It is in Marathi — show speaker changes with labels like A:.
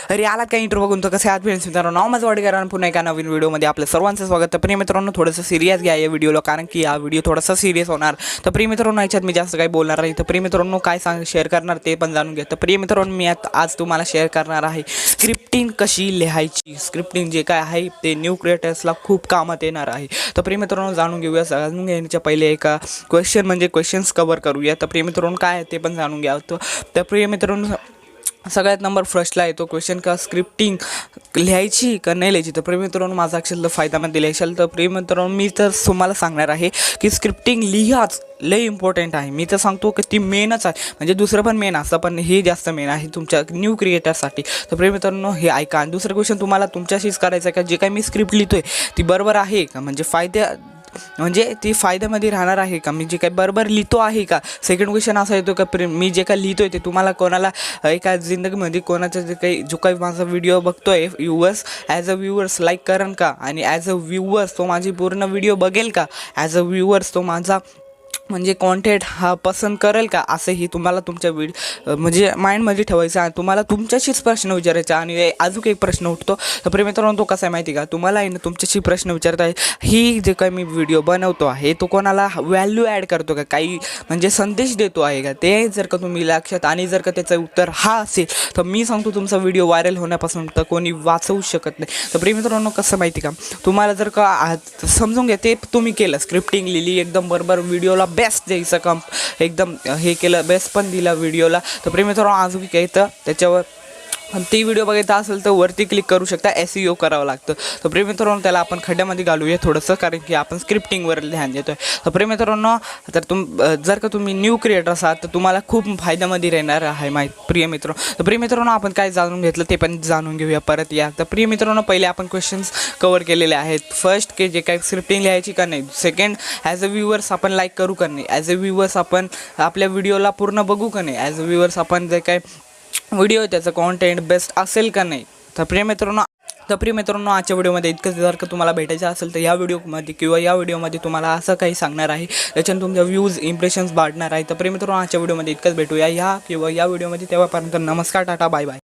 A: अरे आलात काय इंटरव्ह्यू बघून तर कसे आहात फ्रेंड्स मित्रांनो, नाव माझं वाटकर आणि पुन्हा एका नवीन व्हिडिओमध्ये आपलं सर्वांचं स्वागत. तर प्रिय मित्रांनो, थोडंसं सिरियस घ्या या व्हिडिओला, कारण की हा व्हिडिओ थोडासा सिरियस होणार. तर प्रिय मित्रांनो, याच्यात मी जास्त काही बोलणार नाही. तर प्रिय मित्रांनो, काय शेअर करणार ते पण जाणून घ्या. तर प्रिय मित्रांनो, मी आज तुम्हाला शेअर करणार आहे स्क्रिप्टिंग कशी लिहायची. स्क्रिप्टिंग जे काय आहे ते न्यू क्रिएटर्सला खूप कामात येणार आहे. तर प्रिय मित्रांनो, जाणून घेऊया. जाणून घेण्याच्या पहिले एका क्वेश्चन्स कव्हर करूया. तर प्रिय मित्रांनो, काय आहे ते पण जाणून घ्या. तर प्रिय मित्रांनो, सगळ्यात नंबर फर्स्टला येतो क्वेश्चन का स्क्रिप्टिंग लिहायची का नाही लिहायची. तर प्रिय मित्रांनो, माझा अक्षरला फायदामध्ये लिहायचं. तर प्रिय मित्रांनो, मी तर तुम्हाला सांगणार आहे की स्क्रिप्टिंग लिहाच लय इम्पॉर्टंट आहे. मी तर सांगतो की ती मेनच आहे, म्हणजे दुसरं पण मेन असतं पण हे जास्त मेन आहे तुमच्या न्यू क्रिएटरसाठी. तर प्रिय मित्रांनो, हे ऐका. आणि दुसरं क्वेश्चन तुम्हाला तुमच्याशीच करायचं आहे का जे काही मी स्क्रिप्ट लिहितोय ती बरोबर आहे का, म्हणजे ती फायद्यामध्ये राहणार आहे का, मी जे काही बरोबर लिहितो आहे का. सेकंड क्वेश्चन असा येतो का मी जे काही लिहितोय ते तुम्हाला कोणाला एका जिंदगीमध्ये कोणाचा जो काही माझा व्हिडिओ बघतोय viewers, as a viewers like करेन का, आणि ॲज अ व्ह्यूअर्स तो माझी पूर्ण व्हिडिओ बघेल का, ॲज अ व्ह्यूअर्स तो माझा म्हणजे कॉन्टेंट हा पसंत करेल का, असंही तुम्हाला तुमच्या म्हणजे माइंडमध्ये ठेवायचं आहे. तुम्हाला तुमच्याशीच प्रश्न विचारायचा. आणि अजून एक प्रश्न उठतो. तर प्रिय मित्रांनो, तो कसा आहे माहिती का, तुम्हाला आहे ना तुमच्याशी प्रश्न विचारत आहे ही जे काही मी व्हिडिओ बनवतो आहे तो कोणाला व्हॅल्यू ॲड करतो का, काही म्हणजे संदेश देतो आहे का, ते जर का तुम्ही लक्षात, आणि जर का त्याचं उत्तर हा असेल तर मी सांगतो तुमचा व्हिडिओ व्हायरल होण्यापासून तर कोणी वाचवू शकत नाही. तर प्रिय मित्रांनो, कसं माहिती का, तुम्हाला जर का समजून घ्या ते तुम्ही केलं, स्क्रिप्टिंग लिहिली एकदम बरोबर, व्हिडिओला बेस्ट द्यायचं काम एकदम हे केलं, बेस्ट पण दिला व्हिडिओला. तर प्रिय मित्रांनो, अजून काय येतं त्याच्यावर, पण ती व्हिडिओ बघायचा असेल तर वरती क्लिक करू शकता, SEO करावं लागतं. तर प्रिय मित्रांनो, त्याला आपण खड्ड्यामध्ये घालूया थोडंसं, कारण की आपण स्क्रिप्टिंगवर ध्यान देतो आहे. तर प्रिय मित्रांनो, तर जर का तुम्ही न्यू क्रिएटर असाल तर तुम्हाला खूप फायद्यामध्ये राहणार आहे प्रिय मित्र. तर प्रिय मित्रांनो, आपण काय जाणून घेतलं ते पण जाणून घेऊया परत या. तर प्रिय मित्रांनो, पहिले आपण क्वेश्चन्स कव्हर केलेले आहेत. फर्स्ट की जे काय स्क्रिप्टिंग लिहायची का नाही. सेकंड, ॲज अ व्ह्यूअर्स आपण लाईक करू का नाही. ॲज अ व्ह्यूअर्स आपण आपल्या व्हिडिओला पूर्ण बघू का नाही. ॲज अ व्ह्यूअर्स आपण जे काय व्हिडिओ त्याचं कॉन्टेंट बेस्ट असेल का नाही. तर प्रिय मित्रांनो, आजच्या व्हिडिओमध्ये इतकंच. जर का तुम्हाला भेटायचं असेल तर या व्हिडिओमध्ये किंवा या व्हिडिओमध्ये तुम्हाला असं काही सांगणार आहे त्याच्यानं तुमच्या व्ह्यूज इम्प्रेशन्स वाढणार आहे. तर प्रिय मित्रांनो, आजच्या व्हिडिओमध्ये इतकंच. भेटूया या व्हिडिओमध्ये, तेव्हापर्यंत नमस्कार, टाटा, बाय बाय.